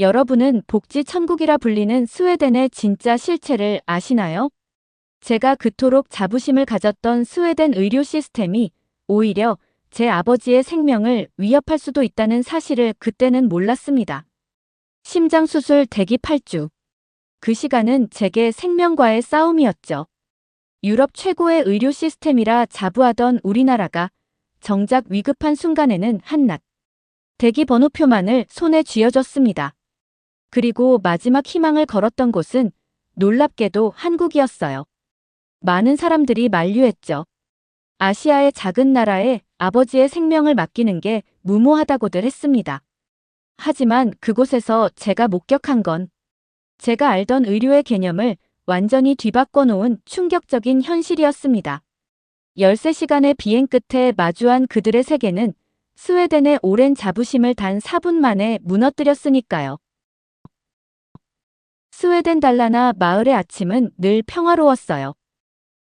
여러분은 복지 천국이라 불리는 스웨덴의 진짜 실체를 아시나요? 제가 그토록 자부심을 가졌던 스웨덴 의료 시스템이 오히려 제 아버지의 생명을 위협할 수도 있다는 사실을 그때는 몰랐습니다. 심장수술 대기 8주. 그 시간은 제게 생명과의 싸움이었죠. 유럽 최고의 의료 시스템이라 자부하던 우리나라가 정작 위급한 순간에는 한낱 대기 번호표만을 손에 쥐어줬습니다. 그리고 마지막 희망을 걸었던 곳은 놀랍게도 한국이었어요. 많은 사람들이 만류했죠. 아시아의 작은 나라에 아버지의 생명을 맡기는 게 무모하다고들 했습니다. 하지만 그곳에서 제가 목격한 건 제가 알던 의료의 개념을 완전히 뒤바꿔 놓은 충격적인 현실이었습니다. 13시간의 비행 끝에 마주한 그들의 세계는 스웨덴의 오랜 자부심을 단 4분 만에 무너뜨렸으니까요. 스웨덴 달라나 마을의 아침은 늘 평화로웠어요.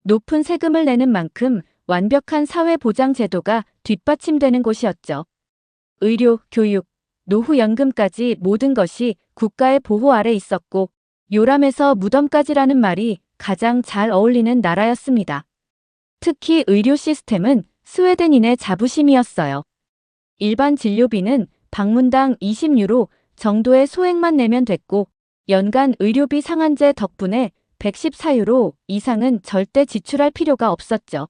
높은 세금을 내는 만큼 완벽한 사회보장 제도가 뒷받침되는 곳이었죠. 의료, 교육, 노후연금까지 모든 것이 국가의 보호 아래 있었고 요람에서 무덤까지라는 말이 가장 잘 어울리는 나라였습니다. 특히 의료 시스템은 스웨덴인의 자부심이었어요. 일반 진료비는 방문당 20유로 정도의 소액만 내면 됐고 연간 의료비 상한제 덕분에 114유로 이상은 절대 지출할 필요가 없었죠.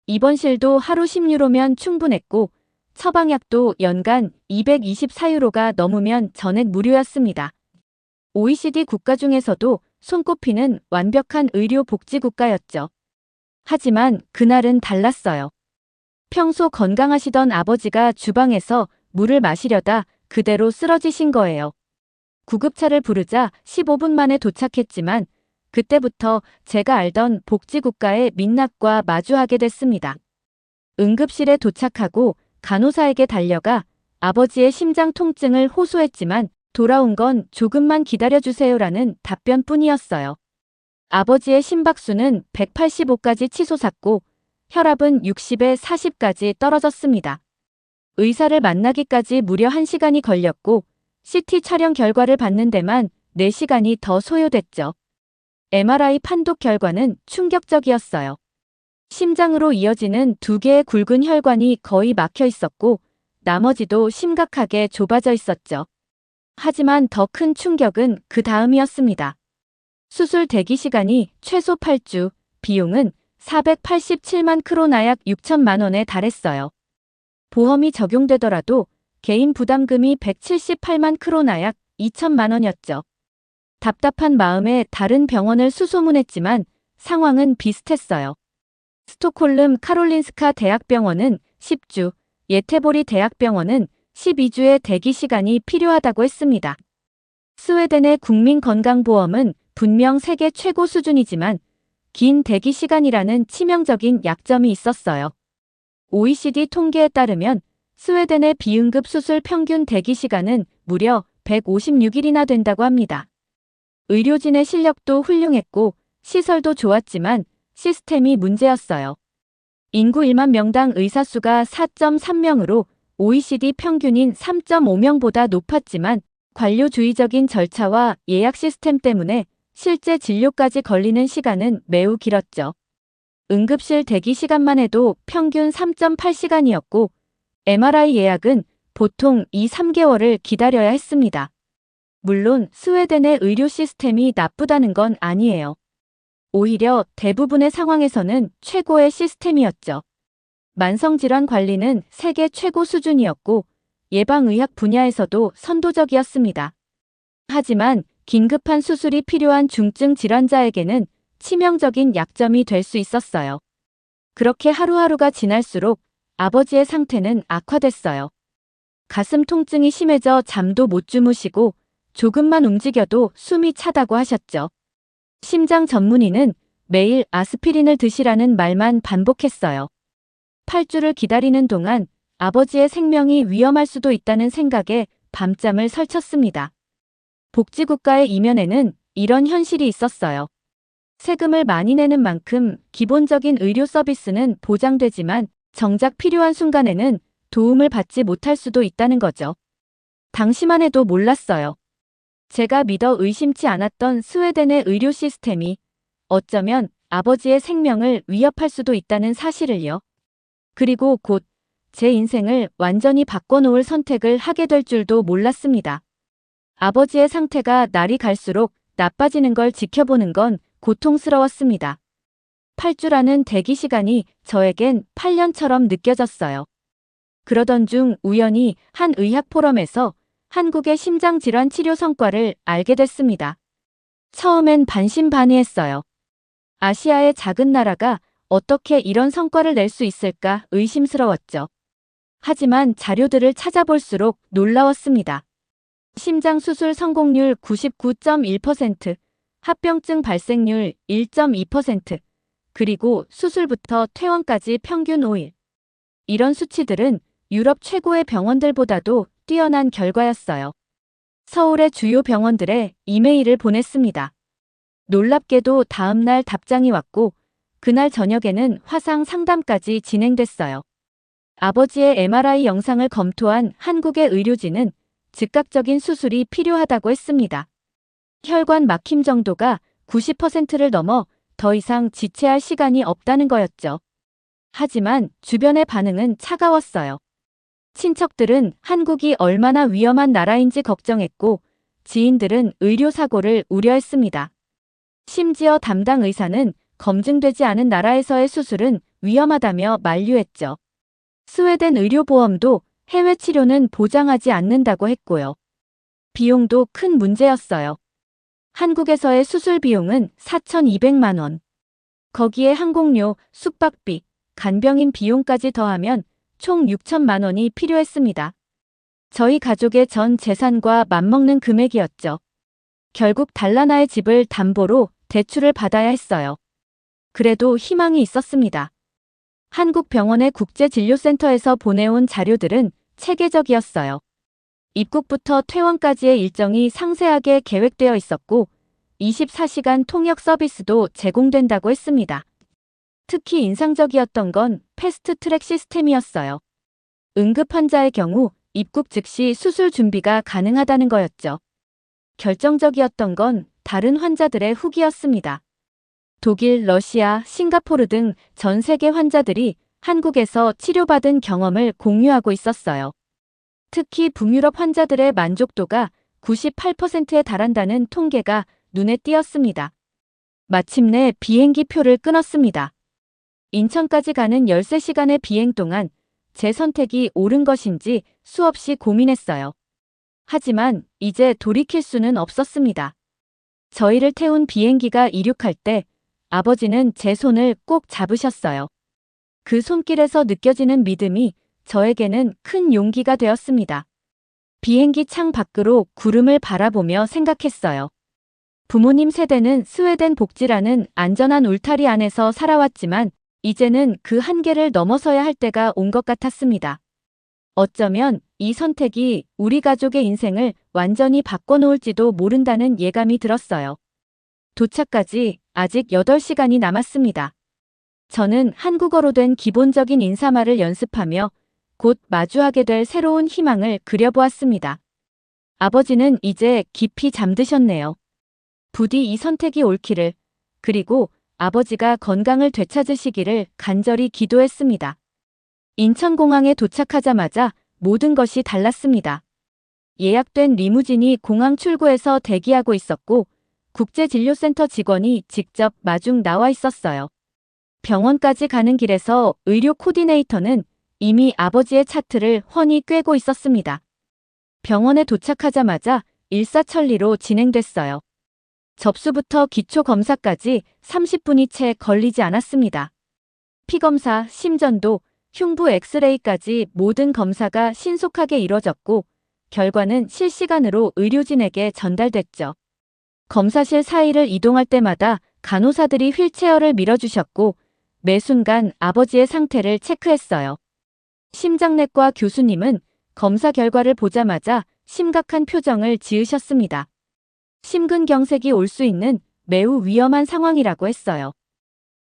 입원실도 하루 10유로면 충분했고 처방약도 연간 224유로가 넘으면 전액 무료였습니다. OECD 국가 중에서도 손꼽히는 완벽한 의료 복지 국가였죠. 하지만 그날은 달랐어요. 평소 건강하시던 아버지가 주방에서 물을 마시려다 그대로 쓰러지신 거예요. 구급차를 부르자 15분 만에 도착했지만 그때부터 제가 알던 복지국가의 민낯과 마주하게 됐습니다. 응급실에 도착하고 간호사에게 달려가 아버지의 심장 통증을 호소했지만 돌아온 건 조금만 기다려주세요라는 답변뿐이었어요. 아버지의 심박수는 185까지 치솟았고 혈압은 60에 40까지 떨어졌습니다. 의사를 만나기까지 무려 1시간이 걸렸고 CT 촬영 결과를 받는 데만 4시간이 더 소요됐죠. MRI 판독 결과는 충격적이었어요. 심장으로 이어지는 2개의 굵은 혈관이 거의 막혀 있었고 나머지도 심각하게 좁아져 있었죠. 하지만 더 큰 충격은 그 다음이었습니다. 수술 대기 시간이 최소 8주, 비용은 487만 크로나 약 6천만 원에 달했어요. 보험이 적용되더라도 개인 부담금이 178만 크로나 약 2천만 원이었죠. 답답한 마음에 다른 병원을 수소문했지만 상황은 비슷했어요. 스톡홀름 카롤린스카 대학병원은 10주, 예테보리 대학병원은 12주의 대기 시간이 필요하다고 했습니다. 스웨덴의 국민건강보험은 분명 세계 최고 수준이지만 긴 대기 시간이라는 치명적인 약점이 있었어요. OECD 통계에 따르면 스웨덴의 비응급 수술 평균 대기 시간은 무려 156일이나 된다고 합니다. 의료진의 실력도 훌륭했고 시설도 좋았지만 시스템이 문제였어요. 인구 1만 명당 의사 수가 4.3명으로 OECD 평균인 3.5명보다 높았지만 관료주의적인 절차와 예약 시스템 때문에 실제 진료까지 걸리는 시간은 매우 길었죠. 응급실 대기 시간만 해도 평균 3.8시간이었고 MRI 예약은 보통 2-3개월을 기다려야 했습니다. 물론 스웨덴의 의료 시스템이 나쁘다는 건 아니에요. 오히려 대부분의 상황에서는 최고의 시스템이었죠. 만성질환 관리는 세계 최고 수준이었고 예방의학 분야에서도 선도적이었습니다. 하지만 긴급한 수술이 필요한 중증 질환자에게는 치명적인 약점이 될 수 있었어요. 그렇게 하루하루가 지날수록 아버지의 상태는 악화됐어요. 가슴 통증이 심해져 잠도 못 주무시고 조금만 움직여도 숨이 차다고 하셨죠. 심장 전문의는 매일 아스피린을 드시라는 말만 반복했어요. 8주를 기다리는 동안 아버지의 생명이 위험할 수도 있다는 생각에 밤잠을 설쳤습니다. 복지국가의 이면에는 이런 현실이 있었어요. 세금을 많이 내는 만큼 기본적인 의료 서비스는 보장되지만 정작 필요한 순간에는 도움을 받지 못할 수도 있다는 거죠. 당시만 해도 몰랐어요. 제가 믿어 의심치 않았던 스웨덴의 의료 시스템이 어쩌면 아버지의 생명을 위협할 수도 있다는 사실을요. 그리고 곧 제 인생을 완전히 바꿔놓을 선택을 하게 될 줄도 몰랐습니다. 아버지의 상태가 날이 갈수록 나빠지는 걸 지켜보는 건 고통스러웠습니다. 8주라는 대기 시간이 저에겐 8년처럼 느껴졌어요. 그러던 중 우연히 한 의학 포럼에서 한국의 심장질환 치료 성과를 알게 됐습니다. 처음엔 반신반의했어요. 아시아의 작은 나라가 어떻게 이런 성과를 낼 수 있을까 의심스러웠죠. 하지만 자료들을 찾아볼수록 놀라웠습니다. 심장 수술 성공률 99.1%, 합병증 발생률 1.2%, 그리고 수술부터 퇴원까지 평균 5일. 이런 수치들은 유럽 최고의 병원들보다도 뛰어난 결과였어요. 서울의 주요 병원들에 이메일을 보냈습니다. 놀랍게도 다음날 답장이 왔고 그날 저녁에는 화상 상담까지 진행됐어요. 아버지의 MRI 영상을 검토한 한국의 의료진은 즉각적인 수술이 필요하다고 했습니다. 혈관 막힘 정도가 90%를 넘어 더 이상 지체할 시간이 없다는 거였죠. 하지만 주변의 반응은 차가웠어요. 친척들은 한국이 얼마나 위험한 나라인지 걱정했고 지인들은 의료사고를 우려했습니다. 심지어 담당 의사는 검증되지 않은 나라에서의 수술은 위험하다며 만류했죠. 스웨덴 의료보험도 해외 치료는 보장하지 않는다고 했고요. 비용도 큰 문제였어요. 한국에서의 수술 비용은 4,200만 원. 거기에 항공료, 숙박비, 간병인 비용까지 더하면 총 6천만 원이 필요했습니다. 저희 가족의 전 재산과 맞먹는 금액이었죠. 결국 달라나의 집을 담보로 대출을 받아야 했어요. 그래도 희망이 있었습니다. 한국 병원의 국제진료센터에서 보내온 자료들은 체계적이었어요. 입국부터 퇴원까지의 일정이 상세하게 계획되어 있었고 24시간 통역 서비스도 제공된다고 했습니다. 특히 인상적이었던 건 패스트 트랙 시스템이었어요. 응급 환자의 경우 입국 즉시 수술 준비가 가능하다는 거였죠. 결정적이었던 건 다른 환자들의 후기였습니다. 독일, 러시아, 싱가포르 등 전 세계 환자들이 한국에서 치료받은 경험을 공유하고 있었어요. 특히 북유럽 환자들의 만족도가 98%에 달한다는 통계가 눈에 띄었습니다. 마침내 비행기 표를 끊었습니다. 인천까지 가는 13시간의 비행 동안 제 선택이 옳은 것인지 수없이 고민했어요. 하지만 이제 돌이킬 수는 없었습니다. 저희를 태운 비행기가 이륙할 때 아버지는 제 손을 꼭 잡으셨어요. 그 손길에서 느껴지는 믿음이 저에게는 큰 용기가 되었습니다. 비행기 창 밖으로 구름을 바라보며 생각했어요. 부모님 세대는 스웨덴 복지라는 안전한 울타리 안에서 살아왔지만 이제는 그 한계를 넘어서야 할 때가 온 것 같았습니다. 어쩌면 이 선택이 우리 가족의 인생을 완전히 바꿔놓을지도 모른다는 예감이 들었어요. 도착까지 아직 8시간이 남았습니다. 저는 한국어로 된 기본적인 인사말을 연습하며 곧 마주하게 될 새로운 희망을 그려보았습니다. 아버지는 이제 깊이 잠드셨네요. 부디 이 선택이 옳기를, 그리고 아버지가 건강을 되찾으시기를 간절히 기도했습니다. 인천공항에 도착하자마자 모든 것이 달랐습니다. 예약된 리무진이 공항 출구에서 대기하고 있었고 국제진료센터 직원이 직접 마중 나와 있었어요. 병원까지 가는 길에서 의료 코디네이터는 이미 아버지의 차트를 훤히 꿰고 있었습니다. 병원에 도착하자마자 일사천리로 진행됐어요. 접수부터 기초검사까지 30분이 채 걸리지 않았습니다. 피검사, 심전도, 흉부 엑스레이까지 모든 검사가 신속하게 이뤄졌고 결과는 실시간으로 의료진에게 전달됐죠. 검사실 사이를 이동할 때마다 간호사들이 휠체어를 밀어주셨고 매 순간 아버지의 상태를 체크했어요. 심장내과 교수님은 검사 결과를 보자마자 심각한 표정을 지으셨습니다. 심근경색이 올 수 있는 매우 위험한 상황이라고 했어요.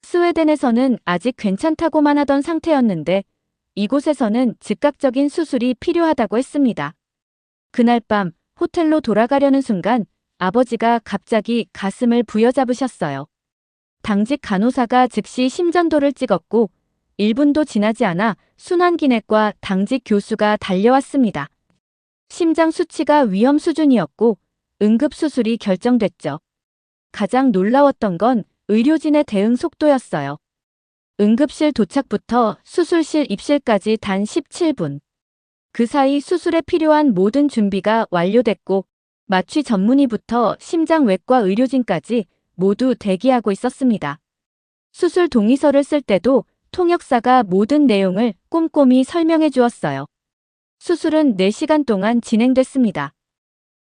스웨덴에서는 아직 괜찮다고만 하던 상태였는데 이곳에서는 즉각적인 수술이 필요하다고 했습니다. 그날 밤 호텔로 돌아가려는 순간 아버지가 갑자기 가슴을 부여잡으셨어요. 당직 간호사가 즉시 심전도를 찍었고 1분도 지나지 않아 순환기내과 당직 교수가 달려왔습니다. 심장 수치가 위험 수준이었고 응급수술이 결정됐죠. 가장 놀라웠던 건 의료진의 대응 속도였어요. 응급실 도착부터 수술실 입실까지 단 17분. 그 사이 수술에 필요한 모든 준비가 완료됐고 마취 전문의부터 심장외과 의료진까지 모두 대기하고 있었습니다. 수술 동의서를 쓸 때도 통역사가 모든 내용을 꼼꼼히 설명해 주었어요. 수술은 4시간 동안 진행됐습니다.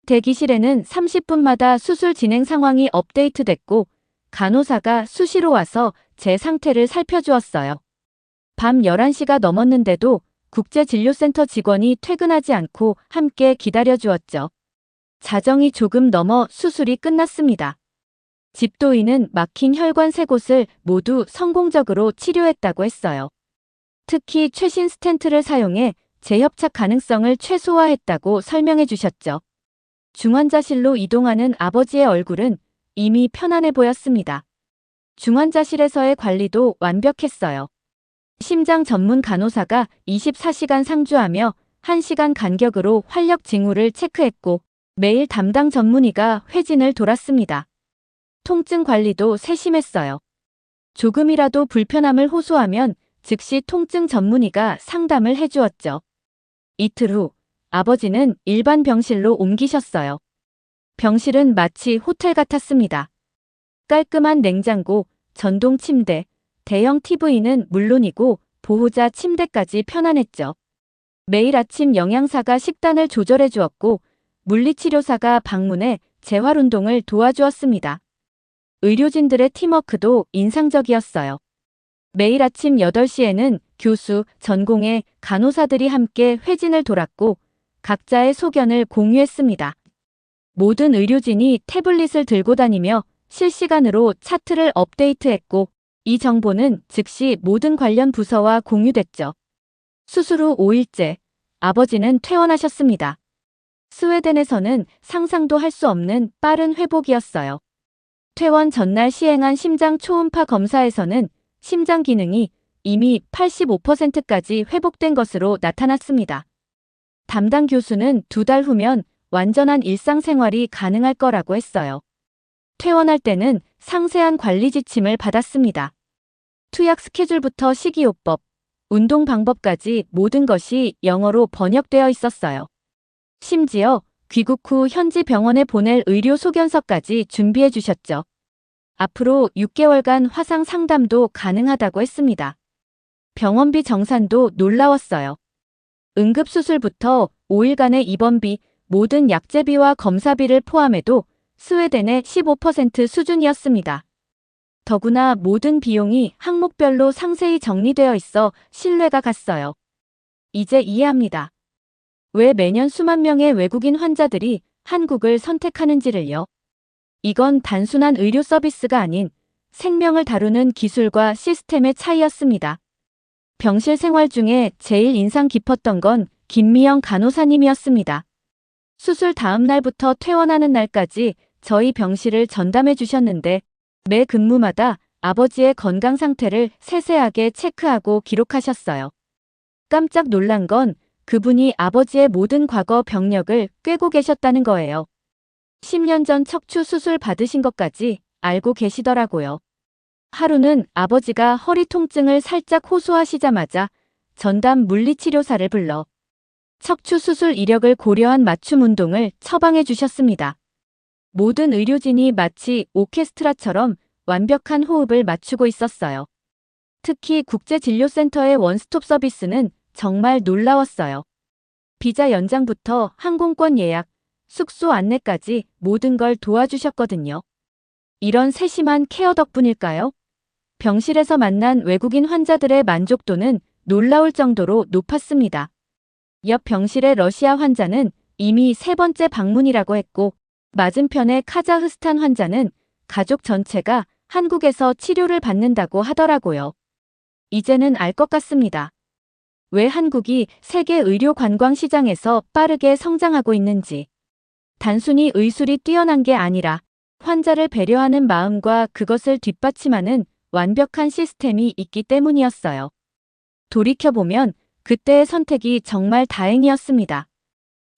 대기실에는 30분마다 수술 진행 상황이 업데이트됐고 간호사가 수시로 와서 제 상태를 살펴주었어요. 밤 11시가 넘었는데도 국제진료센터 직원이 퇴근하지 않고 함께 기다려주었죠. 자정이 조금 넘어 수술이 끝났습니다. 집도인은 막힌 혈관 3곳을 모두 성공적으로 치료했다고 했어요. 특히 최신 스텐트를 사용해 재협착 가능성을 최소화했다고 설명해 주셨죠. 중환자실로 이동하는 아버지의 얼굴은 이미 편안해 보였습니다. 중환자실에서의 관리도 완벽했어요. 심장 전문 간호사가 24시간 상주하며 1시간 간격으로 활력 징후를 체크했고 매일 담당 전문의가 회진을 돌았습니다. 통증 관리도 세심했어요. 조금이라도 불편함을 호소하면 즉시 통증 전문의가 상담을 해주었죠. 이틀 후 아버지는 일반 병실로 옮기셨어요. 병실은 마치 호텔 같았습니다. 깔끔한 냉장고, 전동 침대, 대형 TV는 물론이고 보호자 침대까지 편안했죠. 매일 아침 영양사가 식단을 조절해 주었고 물리치료사가 방문해 재활운동을 도와주었습니다. 의료진들의 팀워크도 인상적이었어요. 매일 아침 8시에는 교수, 전공의 간호사들이 함께 회진을 돌았고 각자의 소견을 공유했습니다. 모든 의료진이 태블릿을 들고 다니며 실시간으로 차트를 업데이트했고 이 정보는 즉시 모든 관련 부서와 공유됐죠. 수술 후 5일째, 아버지는 퇴원하셨습니다. 스웨덴에서는 상상도 할 수 없는 빠른 회복이었어요. 퇴원 전날 시행한 심장 초음파 검사에서는 심장 기능이 이미 85%까지 회복된 것으로 나타났습니다. 담당 교수는 2달 후면 완전한 일상생활이 가능할 거라고 했어요. 퇴원할 때는 상세한 관리 지침을 받았습니다. 투약 스케줄부터 식이요법, 운동 방법까지 모든 것이 영어로 번역되어 있었어요. 심지어 귀국 후 현지 병원에 보낼 의료 소견서까지 준비해 주셨죠. 앞으로 6개월간 화상 상담도 가능하다고 했습니다. 병원비 정산도 놀라웠어요. 응급수술부터 5일간의 입원비, 모든 약제비와 검사비를 포함해도 스웨덴의 15% 수준이었습니다. 더구나 모든 비용이 항목별로 상세히 정리되어 있어 신뢰가 갔어요. 이제 이해합니다. 왜 매년 수만 명의 외국인 환자들이 한국을 선택하는지를요. 이건 단순한 의료 서비스가 아닌 생명을 다루는 기술과 시스템의 차이였습니다. 병실 생활 중에 제일 인상 깊었던 건 김미영 간호사님이었습니다. 수술 다음 날부터 퇴원하는 날까지 저희 병실을 전담해 주셨는데 매 근무마다 아버지의 건강 상태를 세세하게 체크하고 기록하셨어요. 깜짝 놀란 건 그분이 아버지의 모든 과거 병력을 꿰고 계셨다는 거예요. 10년 전 척추 수술 받으신 것까지 알고 계시더라고요. 하루는 아버지가 허리 통증을 살짝 호소하시자마자 전담 물리치료사를 불러 척추 수술 이력을 고려한 맞춤 운동을 처방해 주셨습니다. 모든 의료진이 마치 오케스트라처럼 완벽한 호흡을 맞추고 있었어요. 특히 국제진료센터의 원스톱 서비스는 정말 놀라웠어요. 비자 연장부터 항공권 예약, 숙소 안내까지 모든 걸 도와주셨거든요. 이런 세심한 케어 덕분일까요? 병실에서 만난 외국인 환자들의 만족도는 놀라울 정도로 높았습니다. 옆 병실의 러시아 환자는 이미 3번째 방문이라고 했고 맞은편의 카자흐스탄 환자는 가족 전체가 한국에서 치료를 받는다고 하더라고요. 이제는 알 것 같습니다. 왜 한국이 세계 의료 관광 시장에서 빠르게 성장하고 있는지. 단순히 의술이 뛰어난 게 아니라 환자를 배려하는 마음과 그것을 뒷받침하는 완벽한 시스템이 있기 때문이었어요. 돌이켜보면 그때의 선택이 정말 다행이었습니다.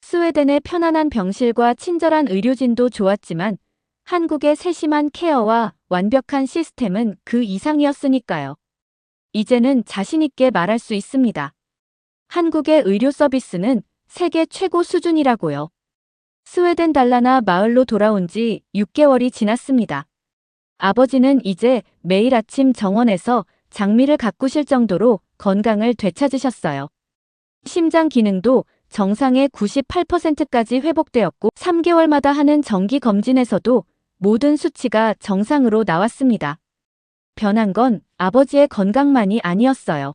스웨덴의 편안한 병실과 친절한 의료진도 좋았지만 한국의 세심한 케어와 완벽한 시스템은 그 이상이었으니까요. 이제는 자신있게 말할 수 있습니다. 한국의 의료 서비스는 세계 최고 수준이라고요. 스웨덴 달라나 마을로 돌아온 지 6개월이 지났습니다. 아버지는 이제 매일 아침 정원에서 장미를 가꾸실 정도로 건강을 되찾으셨어요. 심장 기능도 정상의 98%까지 회복되었고 3개월마다 하는 정기 검진에서도 모든 수치가 정상으로 나왔습니다. 변한 건 아버지의 건강만이 아니었어요.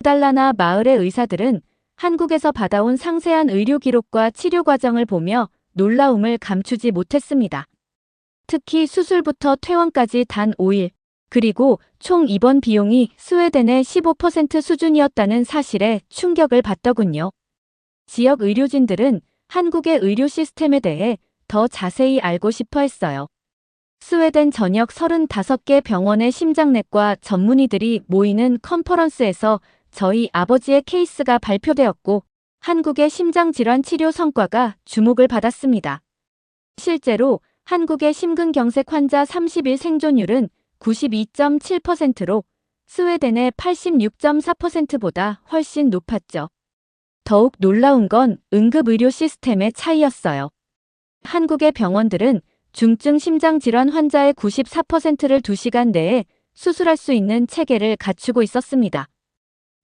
달라나 마을의 의사들은 한국에서 받아온 상세한 의료 기록과 치료 과정을 보며 놀라움을 감추지 못했습니다. 특히 수술부터 퇴원까지 단 5일, 그리고 총 입원 비용이 스웨덴의 15% 수준이었다는 사실에 충격을 받더군요. 지역 의료진들은 한국의 의료 시스템에 대해 더 자세히 알고 싶어 했어요. 스웨덴 전역 35개 병원의 심장내과 전문의들이 모이는 컨퍼런스에서 저희 아버지의 케이스가 발표되었고 한국의 심장질환 치료 성과가 주목을 받았습니다. 실제로 한국의 심근경색 환자 30일 생존율은 92.7%로 스웨덴의 86.4%보다 훨씬 높았죠. 더욱 놀라운 건 응급의료 시스템의 차이였어요. 한국의 병원들은 중증 심장질환 환자의 94%를 2시간 내에 수술할 수 있는 체계를 갖추고 있었습니다.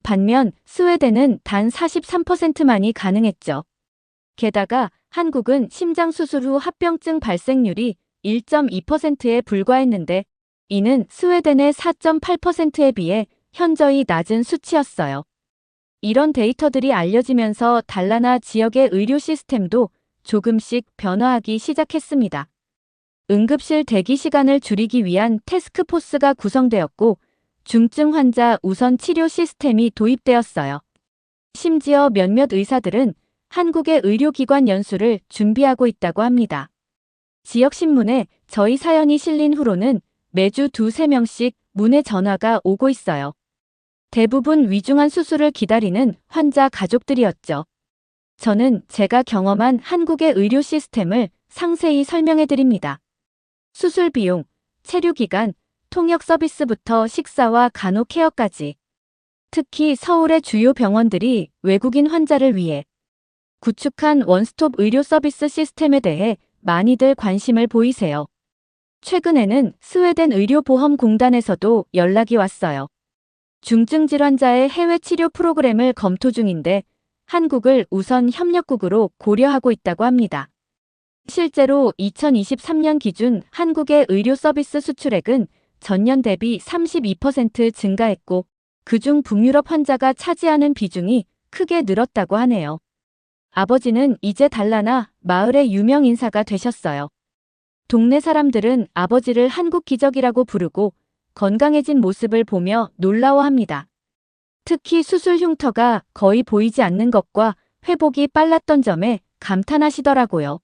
반면 스웨덴은 단 43%만이 가능했죠. 게다가 한국은 심장수술 후 합병증 발생률이 1.2%에 불과했는데 이는 스웨덴의 4.8%에 비해 현저히 낮은 수치였어요. 이런 데이터들이 알려지면서 달라나 지역의 의료 시스템도 조금씩 변화하기 시작했습니다. 응급실 대기 시간을 줄이기 위한 태스크포스가 구성되었고 중증 환자 우선 치료 시스템이 도입되었어요. 심지어 몇몇 의사들은 한국의 의료기관 연수를 준비하고 있다고 합니다. 지역신문에 저희 사연이 실린 후로는 매주 2~3명씩 문의 전화가 오고 있어요. 대부분 위중한 수술을 기다리는 환자 가족들이었죠. 저는 제가 경험한 한국의 의료 시스템을 상세히 설명해 드립니다. 수술 비용, 체류 기간, 통역 서비스부터 식사와 간호 케어까지. 특히 서울의 주요 병원들이 외국인 환자를 위해 구축한 원스톱 의료 서비스 시스템에 대해 많이들 관심을 보이세요. 최근에는 스웨덴 의료보험공단에서도 연락이 왔어요. 중증 질환자의 해외 치료 프로그램을 검토 중인데 한국을 우선 협력국으로 고려하고 있다고 합니다. 실제로 2023년 기준 한국의 의료 서비스 수출액은 전년 대비 32% 증가했고 그중 북유럽 환자가 차지하는 비중이 크게 늘었다고 하네요. 아버지는 이제 달라나 마을의 유명 인사가 되셨어요. 동네 사람들은 아버지를 한국 기적이라고 부르고 건강해진 모습을 보며 놀라워합니다. 특히 수술 흉터가 거의 보이지 않는 것과 회복이 빨랐던 점에 감탄하시더라고요.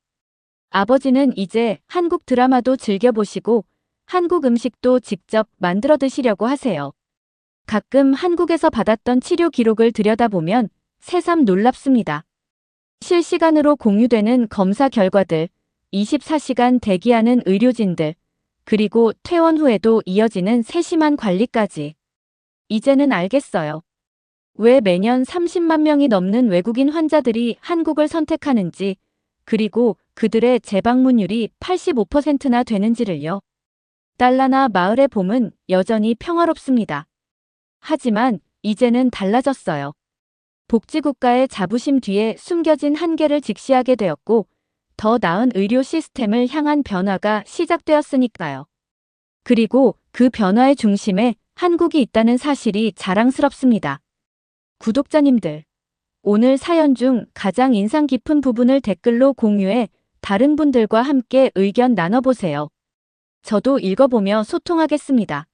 아버지는 이제 한국 드라마도 즐겨보시고 한국 음식도 직접 만들어 드시려고 하세요. 가끔 한국에서 받았던 치료 기록을 들여다보면 새삼 놀랍습니다. 실시간으로 공유되는 검사 결과들, 24시간 대기하는 의료진들, 그리고 퇴원 후에도 이어지는 세심한 관리까지. 이제는 알겠어요. 왜 매년 30만 명이 넘는 외국인 환자들이 한국을 선택하는지, 그리고 그들의 재방문율이 85%나 되는지를요. 달라나 마을의 봄은 여전히 평화롭습니다. 하지만 이제는 달라졌어요. 복지국가의 자부심 뒤에 숨겨진 한계를 직시하게 되었고 더 나은 의료 시스템을 향한 변화가 시작되었으니까요. 그리고 그 변화의 중심에 한국이 있다는 사실이 자랑스럽습니다. 구독자님들, 오늘 사연 중 가장 인상 깊은 부분을 댓글로 공유해 다른 분들과 함께 의견 나눠보세요. 저도 읽어보며 소통하겠습니다.